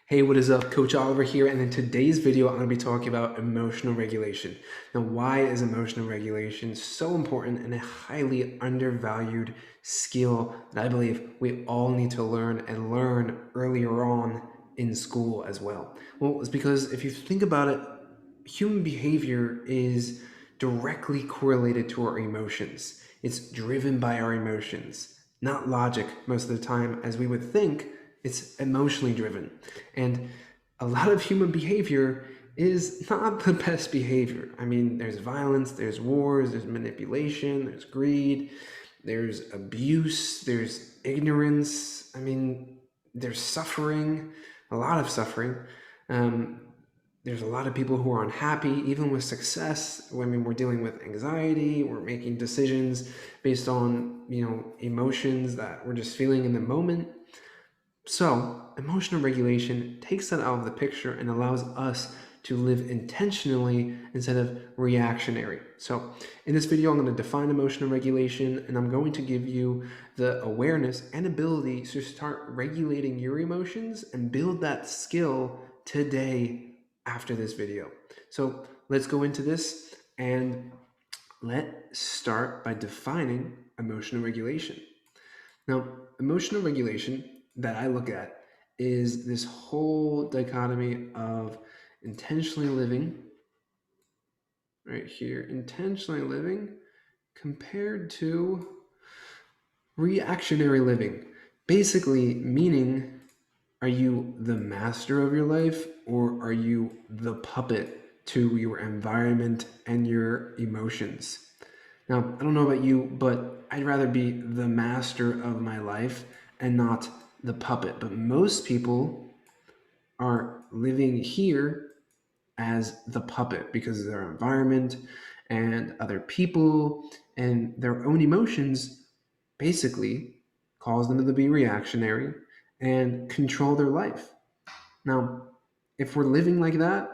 Hey, what is up? Coach Oliver here, and in today's video, I'm going to be talking about emotional regulation. Now, why is emotional regulation so important and a highly undervalued skill that I believe we all need to learn and learn earlier on in school as well? Well, it's because if you think about it, human behavior is directly correlated to our emotions. It's driven by our emotions, not logic most of the time, as we would think. It's emotionally driven. And a lot of human behavior is not the best behavior. I mean, there's violence, there's wars, there's manipulation, there's greed, there's abuse, there's ignorance. I mean, there's suffering, a lot of suffering. There's a lot of people who are unhappy, even with success. I mean, we're dealing with anxiety. We're making decisions based on, emotions that we're just feeling in the moment. So, emotional regulation takes that out of the picture and allows us to live intentionally instead of reactionary. So, in this video, I'm going to define emotional regulation and I'm going to give you the awareness and ability to start regulating your emotions and build that skill today after this video. So, let's go into this and let's start by defining emotional regulation. Now, emotional regulation that I look at is this whole dichotomy of intentionally living, right here, intentionally living compared to reactionary living. Basically, meaning, are you the master of your life or are you the puppet to your environment and your emotions? Now, I don't know about you, but I'd rather be the master of my life and not the puppet. But most people are living here as the puppet because of their environment and other people and their own emotions basically cause them to be reactionary and control their life. Now, if we're living like that,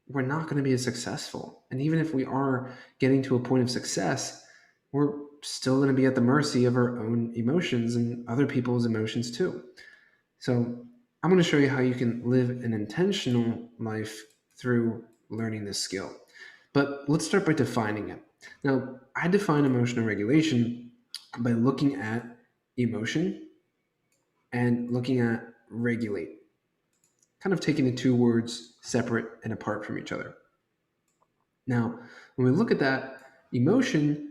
we're not going to be as successful. And even if we are getting to a point of success, we're still going to be at the mercy of our own emotions and other people's emotions too. So, I'm going to show you how you can live an intentional life through learning this skill. But let's start by defining it. Now, I define emotional regulation by looking at emotion and looking at regulate, kind of taking the two words separate and apart from each other. Now, when we look at that, emotion,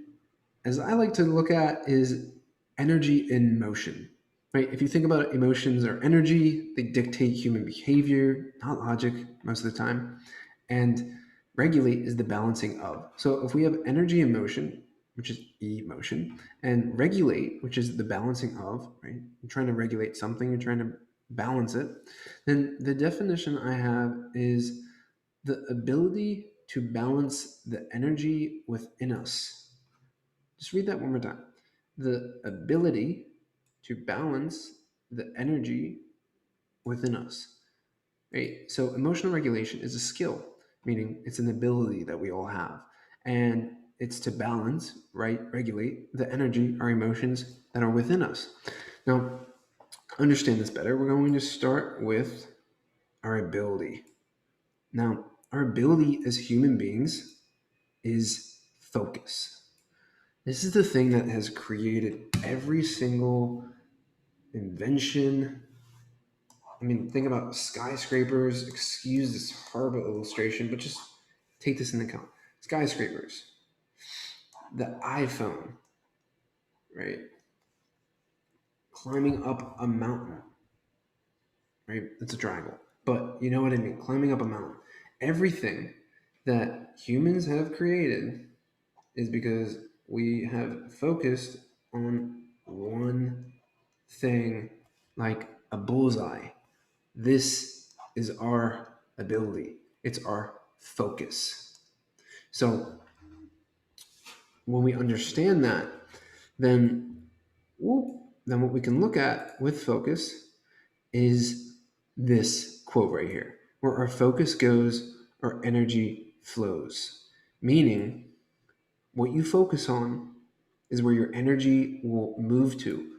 as I like to look at, is energy in motion. Right? If you think about it, emotions are energy, they dictate human behavior, not logic most of the time. And regulate is the balancing of. So if we have energy in motion, which is emotion, and regulate, which is the balancing of, right? You're trying to regulate something, you're trying to balance it, then the definition I have is the ability to balance the energy within us. Just read that one more time. The ability to balance the energy within us. Right? So emotional regulation is a skill, meaning it's an ability that we all have. And it's to balance, right, regulate the energy, our emotions that are within us. Now, understand this better, we're going to start with our ability. Now, our ability as human beings is focus. This is the thing that has created every single invention. I mean, think about skyscrapers. Excuse this horrible illustration, but just take this into account. Skyscrapers, the iPhone, right? Climbing up a mountain, right? It's a triangle, but you know what I mean. Climbing up a mountain. Everything that humans have created is because we have focused on one thing like a bullseye. This is our ability, it's our focus. So when we understand that, then, then what we can look at with focus is this quote right here: where our focus goes, our energy flows. Meaning, what you focus on is where your energy will move to.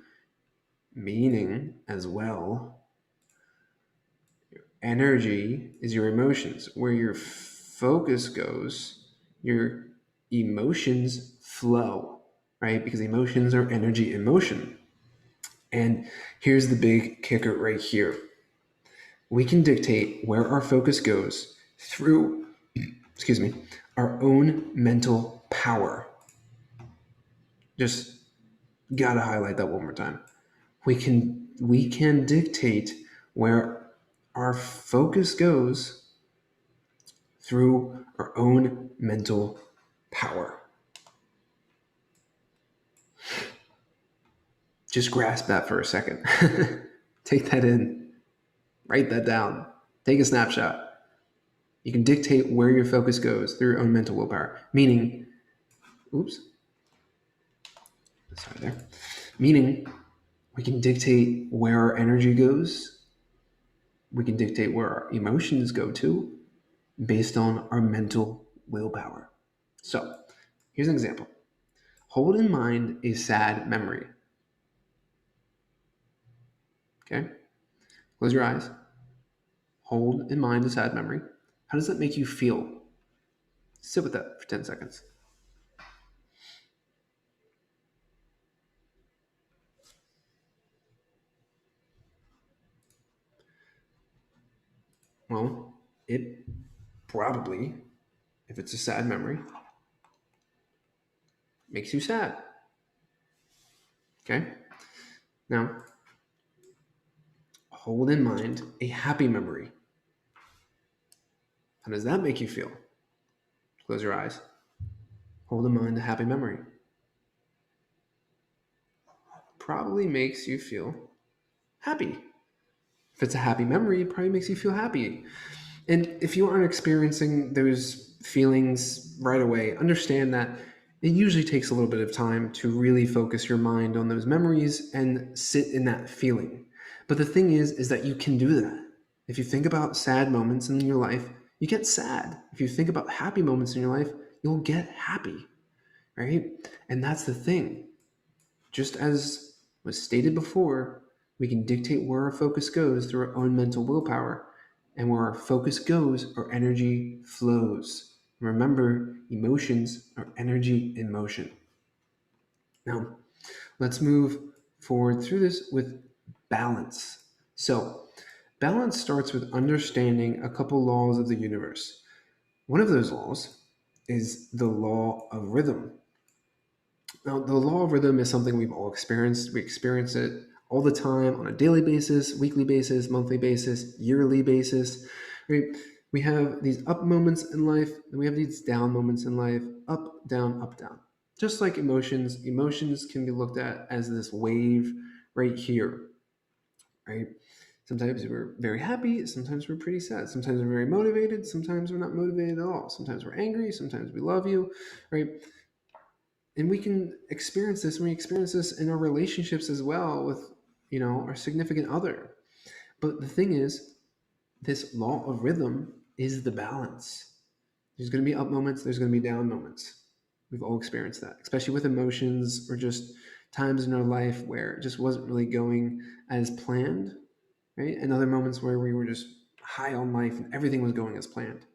Meaning, as well, Energy is your emotions. Where your focus goes, your emotions flow, right? Because emotions are energy in motion. And here's the big kicker right here. We can dictate where our focus goes through, excuse me, our own mental power. Just gotta highlight that one more time. We can dictate where our focus goes through our own mental power. Just grasp that for a second. Take that in. Write that down. Take a snapshot. You can dictate where your focus goes through your own mental willpower. Meaning, oops, sorry there. Meaning, we can dictate where our energy goes. We can dictate where our emotions go to based on our mental willpower. So, here's an example. Hold in mind a sad memory. Okay? Close your eyes. Hold in mind a sad memory. How does that make you feel? Sit with that for 10 seconds. Well, it probably, if it's a sad memory, makes you sad. Okay? Now, hold in mind a happy memory. How does that make you feel? Close your eyes. Hold in mind a happy memory. Probably makes you feel happy. If it's a happy memory, it probably makes you feel happy. And if you aren't experiencing those feelings right away, understand that it usually takes a little bit of time to really focus your mind on those memories and sit in that feeling. But the thing is that you can do that. If you think about sad moments in your life, you get sad. If you think about happy moments in your life, you'll get happy, right? And that's the thing. Just as was stated before, we can dictate where our focus goes through our own mental willpower. And where our focus goes, our energy flows. Remember, emotions are energy in motion. Now, let's move forward through this with balance. So, balance starts with understanding a couple laws of the universe. One of those laws is the law of rhythm. Now, the law of rhythm is something we've all experienced. We experience it all the time on a daily basis, weekly basis, monthly basis, yearly basis. Right? We have these up moments in life, and we have these down moments in life, up, down, up, down. Just like emotions, emotions can be looked at as this wave right here, right? Sometimes we're very happy, sometimes we're pretty sad, sometimes we're very motivated, sometimes we're not motivated at all, sometimes we're angry, sometimes we love you, right? And we can experience this, and we experience this in our relationships as well with, our significant other. But the thing is, this law of rhythm is the balance. There's going to be up moments, there's going to be down moments. We've all experienced that, especially with emotions or just times in our life where it just wasn't really going as planned, right? And other moments where we were just high on life and everything was going as planned.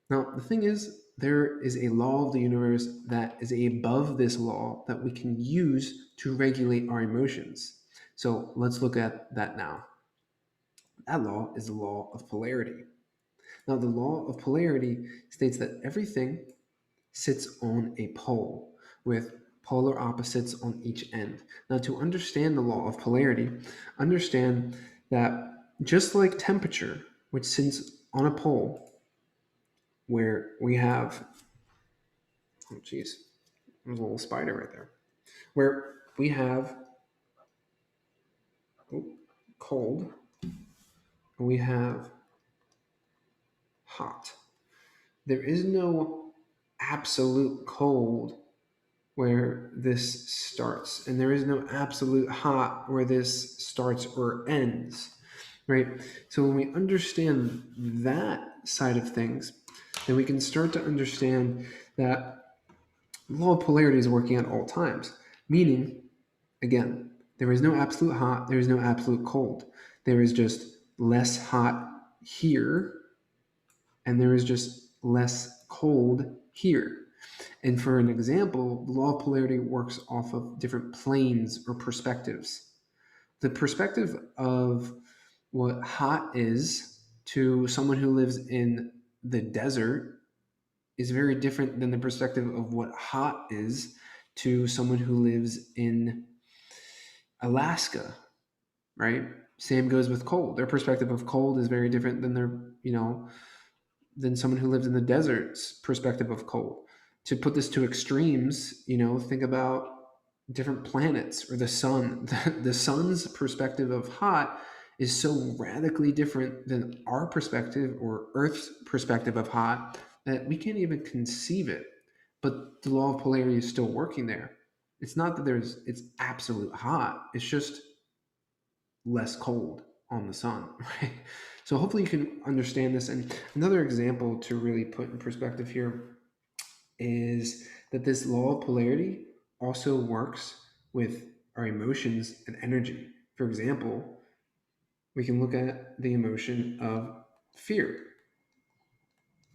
Now, the thing is, there is a law of the universe that is above this law that we can use to regulate our emotions. So let's look at that now. That law is the law of polarity. Now, the law of polarity states that everything sits on a pole with polar opposites on each end. Now, to understand the law of polarity, understand that just like temperature, which sits on a pole, where we have, oh geez, there's a little spider right there, where we have cold and we have hot. There is no absolute cold where this starts, and there is no absolute hot where this starts or ends, right? So when we understand that side of things, then we can start to understand that the law of polarity is working at all times, meaning, again, there is no absolute hot, there is no absolute cold. There is just less hot here, and there is just less cold here. And for an example, the law of polarity works off of different planes or perspectives. The perspective of what hot is to someone who lives in the desert is very different than the perspective of what hot is to someone who lives in Alaska, right? Same goes with cold. Their perspective of cold is very different than than someone who lives in the desert's perspective of cold. To put this to extremes, think about different planets or the sun. The sun's perspective of hot is so radically different than our perspective or Earth's perspective of hot that we can't even conceive it. But the law of polarity is still working there. It's not that it's absolute hot. It's just less cold on the sun, right? So hopefully you can understand this. And another example to really put in perspective here is that this law of polarity also works with our emotions and energy. For example, we can look at the emotion of fear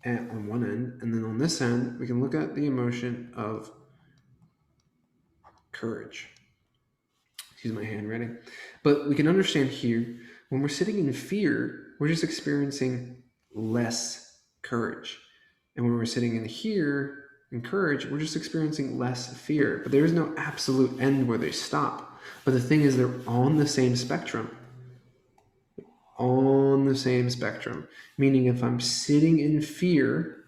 on one end, and then on this end, we can look at the emotion of courage. Excuse my handwriting. But we can understand here, when we're sitting in fear, we're just experiencing less courage. And when we're sitting in here in courage, we're just experiencing less fear. But there is no absolute end where they stop. But the thing is, they're on the same spectrum. On the same spectrum. Meaning, if I'm sitting in fear,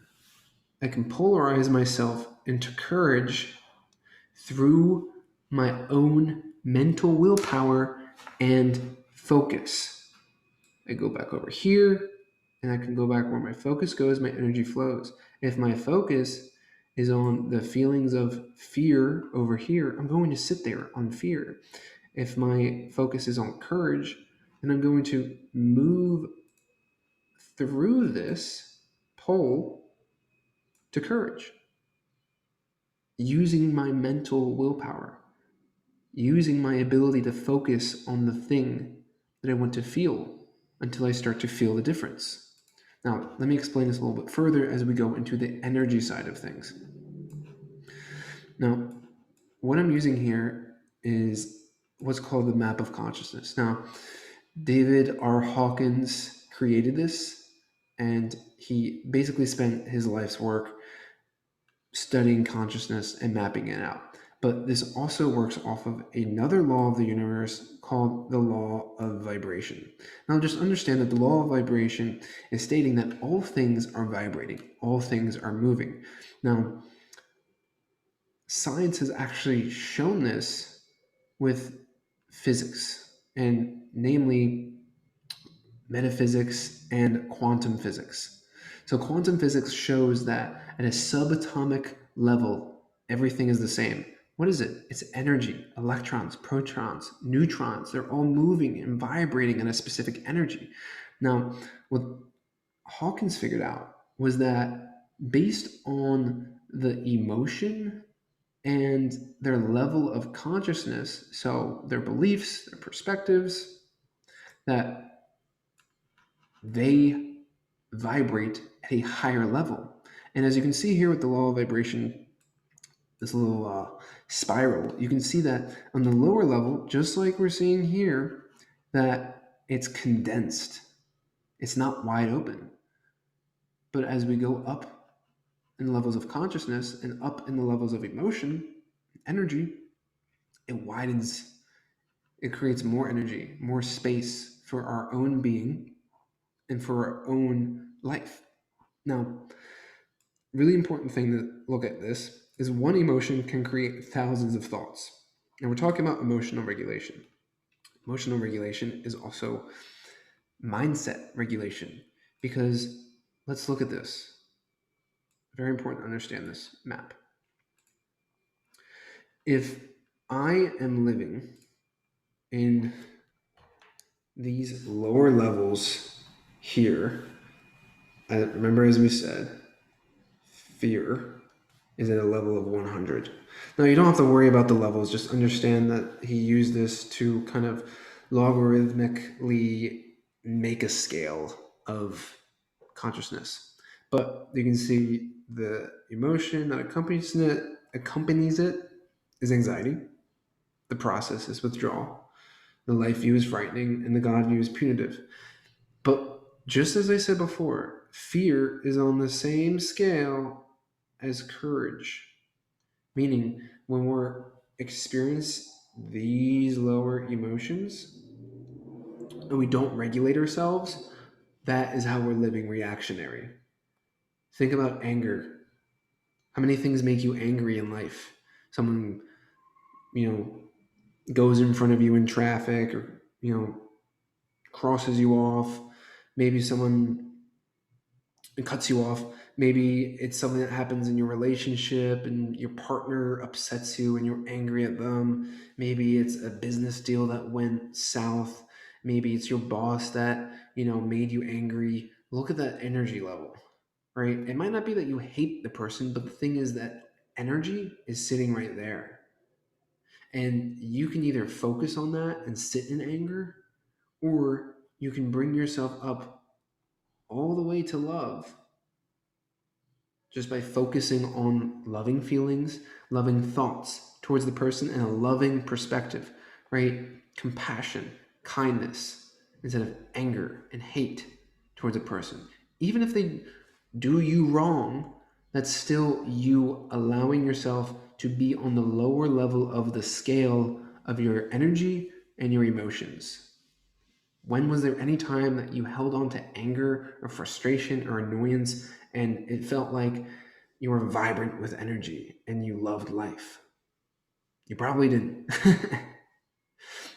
I can polarize myself into courage through my own mental willpower and focus. I go back over here, and I can go back where my focus goes, my energy flows. If my focus is on the feelings of fear over here, I'm going to sit there on fear. If my focus is on courage, then I'm going to move through this pole to courage using my mental willpower, using my ability to focus on the thing that I want to feel until I start to feel the difference. Now, let me explain this a little bit further as we go into the energy side of things. Now, what I'm using here is what's called the map of consciousness. Now, David R. Hawkins created this, and he basically spent his life's work studying consciousness and mapping it out. But this also works off of another law of the universe called the law of vibration. Now, just understand that the law of vibration is stating that all things are vibrating, all things are moving. Now, science has actually shown this with physics, and namely metaphysics and quantum physics. So quantum physics shows that at a subatomic level, everything is the same. What is it? It's energy, electrons, protons, neutrons. They're all moving and vibrating in a specific energy. Now, what Hawkins figured out was that based on the emotion and their level of consciousness, so their beliefs, their perspectives, that they vibrate at a higher level. And as you can see here with the law of vibration, this little spiral, you can see that on the lower level, just like we're seeing here, that it's condensed. It's not wide open. But as we go up in the levels of consciousness and up in the levels of emotion, energy, it widens. It creates more energy, more space for our own being and for our own life. Now, really important thing to look at this is one emotion can create thousands of thoughts. And we're talking about emotional regulation. Emotional regulation is also mindset regulation, because let's look at this. Very important to understand this map. If I am living in these lower levels here, remember as we said, fear is at a level of 100. Now, you don't have to worry about the levels. Just understand that he used this to kind of logarithmically make a scale. of consciousness. But you can see the emotion that accompanies it is anxiety. The process is withdrawal. The life view is frightening, and the God view is punitive. But just as I said before, fear is on the same scale as courage. Meaning, when we're experience these lower emotions and we don't regulate ourselves, that is how we're living reactionary. Think about anger. How many things make you angry in life? Someone, you know, goes in front of you in traffic, or, crosses you off. Maybe someone cuts you off. Maybe it's something that happens in your relationship and your partner upsets you and you're angry at them. Maybe it's a business deal that went south. Maybe it's your boss that, made you angry. Look at that energy level, right? It might not be that you hate the person, but the thing is that energy is sitting right there. And you can either focus on that and sit in anger, or you can bring yourself up all the way to love just by focusing on loving feelings, loving thoughts towards the person, and a loving perspective, right? Compassion, kindness, instead of anger and hate towards a person. Even if they do you wrong, that's still you allowing yourself to be on the lower level of the scale of your energy and your emotions. When was there any time that you held on to anger or frustration or annoyance and it felt like you were vibrant with energy and you loved life? You probably didn't.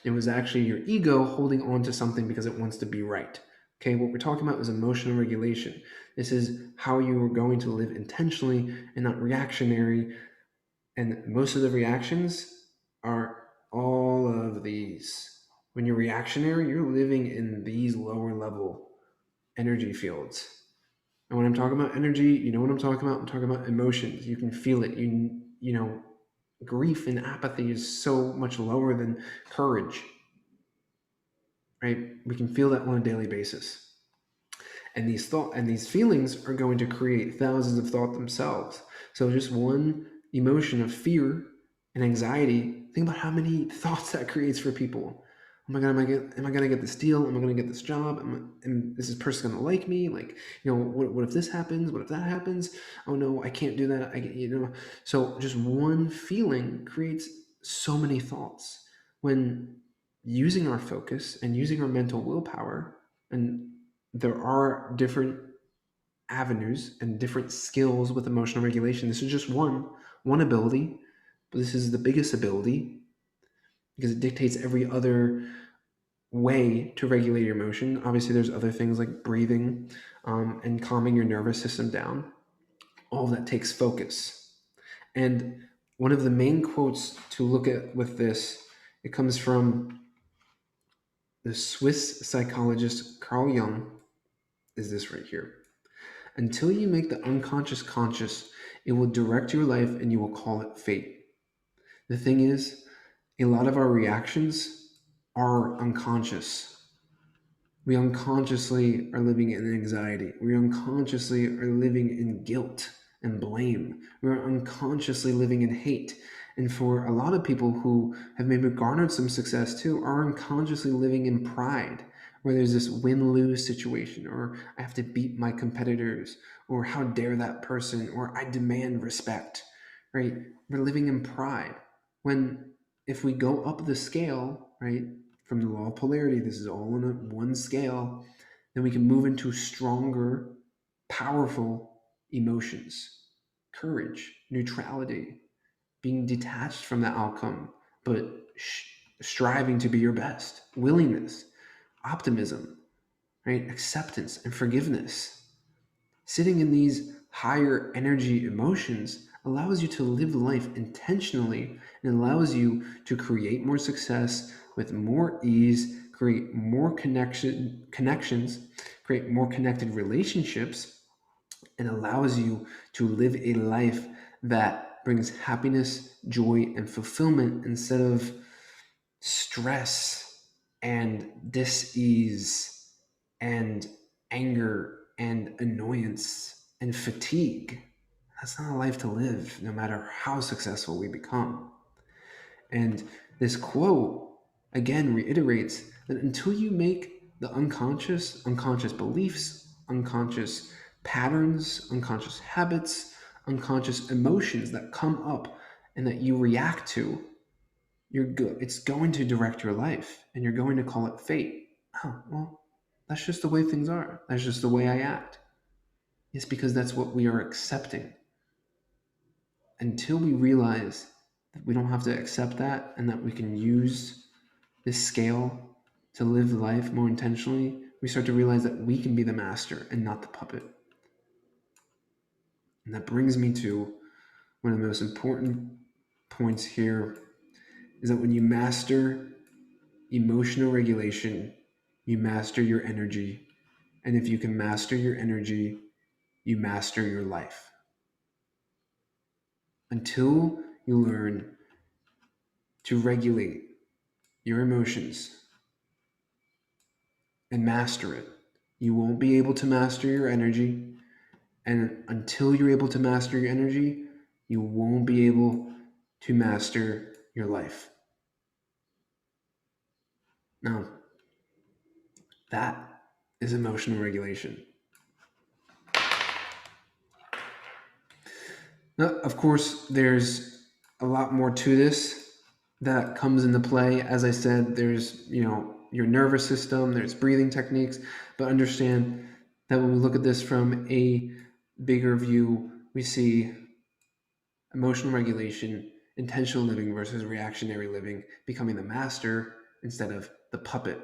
It was actually your ego holding on to something because it wants to be right. Okay, what we're talking about is emotional regulation. This is how you are going to live intentionally and not reactionary. And most of the reactions are all of these. When you're reactionary, you're living in these lower level energy fields. And when I'm talking about energy, you know what I'm talking about? I'm talking about emotions. You can feel it. Grief and apathy is so much lower than courage, right? We can feel that on a daily basis. And these feelings are going to create thousands of thoughts themselves. So just one emotion of fear and anxiety, think about how many thoughts that creates for people. Oh my god, am I gonna get this deal? Am I gonna get this job? Am is this person gonna like me? Like, what if this happens? What if that happens? Oh no, I can't do that. So just one feeling creates so many thoughts. When using our focus and using our mental willpower, and there are different avenues and different skills with emotional regulation. This is just one ability, but this is the biggest ability because it dictates every other way to regulate your emotion. Obviously, there's other things like breathing and calming your nervous system down. All of that takes focus. And one of the main quotes to look at with this, it comes from the Swiss psychologist Carl Jung, is this right here. Until you make the unconscious conscious, it will direct your life and you will call it fate. The thing is, a lot of our reactions are unconscious. We unconsciously are living in anxiety. We unconsciously are living in guilt and blame. We're unconsciously living in hate. And for a lot of people who have maybe garnered some success too, are unconsciously living in pride, where there's this win-lose situation, or I have to beat my competitors, or how dare that person, or I demand respect, right? We're living in pride. When if we go up the scale, right, from the law of polarity, this is all on one scale, then we can move into stronger, powerful emotions, courage, neutrality, being detached from the outcome, but striving to be your best, willingness, optimism, right? Acceptance and forgiveness. Sitting in these higher energy emotions allows you to live life intentionally and allows you to create more success with more ease, create more connections, create more connected relationships, and allows you to live a life that brings happiness, joy, and fulfillment instead of stress and dis-ease and anger and annoyance and fatigue. That's not a life to live, no matter how successful we become. And this quote again reiterates that until you make the unconscious beliefs, unconscious patterns, unconscious habits, unconscious emotions that come up and that you react to, it's going to direct your life, and you're going to call it fate. Oh, well, that's just the way things are. That's just the way I act. It's because that's what we are accepting. Until we realize that we don't have to accept that and that we can use this scale to live life more intentionally, we start to realize that we can be the master and not the puppet. And that brings me to one of the most important points here is that when you master emotional regulation, you master your energy. And if you can master your energy, you master your life. Until you learn to regulate your emotions and master it, you won't be able to master your energy. And until you're able to master your energy, you won't be able to master your life. Now, that is emotional regulation. Now, of course, there's a lot more to this that comes into play. As I said, there's, your nervous system, there's breathing techniques, but understand that when we look at this from a bigger view, we see emotional regulation, intentional living versus reactionary living, becoming the master instead of the puppet,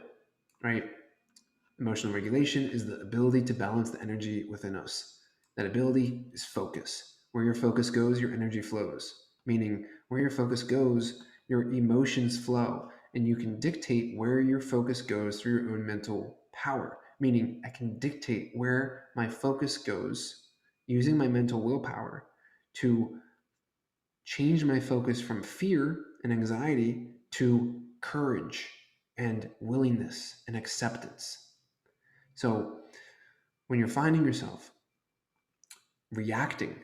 right? Emotional regulation is the ability to balance the energy within us. That ability is focus. Where your focus goes, your energy flows. Meaning, where your focus goes, your emotions flow. And you can dictate where your focus goes through your own mental power. Meaning, I can dictate where my focus goes using my mental willpower to change my focus from fear and anxiety to courage and willingness and acceptance. So when you're finding yourself reacting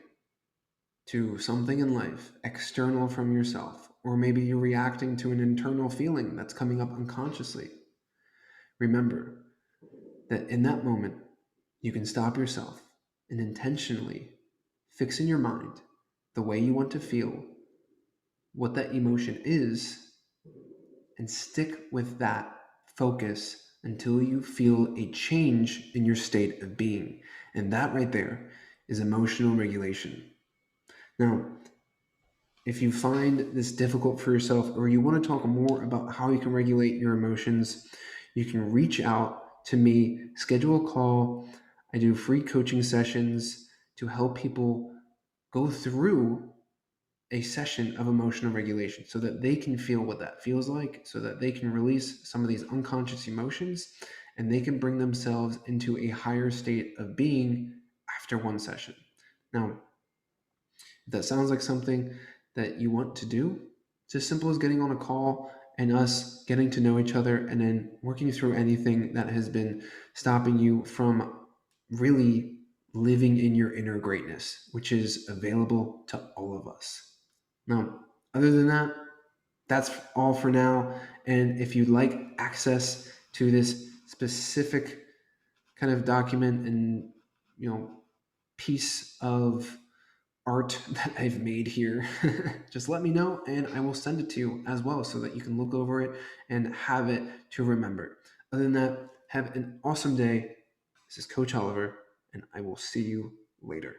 to something in life external from yourself, or maybe you're reacting to an internal feeling that's coming up unconsciously, remember that in that moment, you can stop yourself and intentionally fix in your mind the way you want to feel, what that emotion is, and stick with that focus until you feel a change in your state of being. And that right there is emotional regulation. Now, if you find this difficult for yourself, or you want to talk more about how you can regulate your emotions, you can reach out to me, schedule a call. I do free coaching sessions to help people go through a session of emotional regulation so that they can feel what that feels like, so that they can release some of these unconscious emotions and they can bring themselves into a higher state of being after one session. Now, if that sounds like something that you want to do, it's as simple as getting on a call and us getting to know each other and then working through anything that has been stopping you from really living in your inner greatness, which is available to all of us. Now, other than that, that's all for now. And if you'd like access to this specific kind of document and, piece of art that I've made here, just let me know and I will send it to you as well so that you can look over it and have it to remember. Other than that, have an awesome day. This is Coach Oliver, and I will see you later.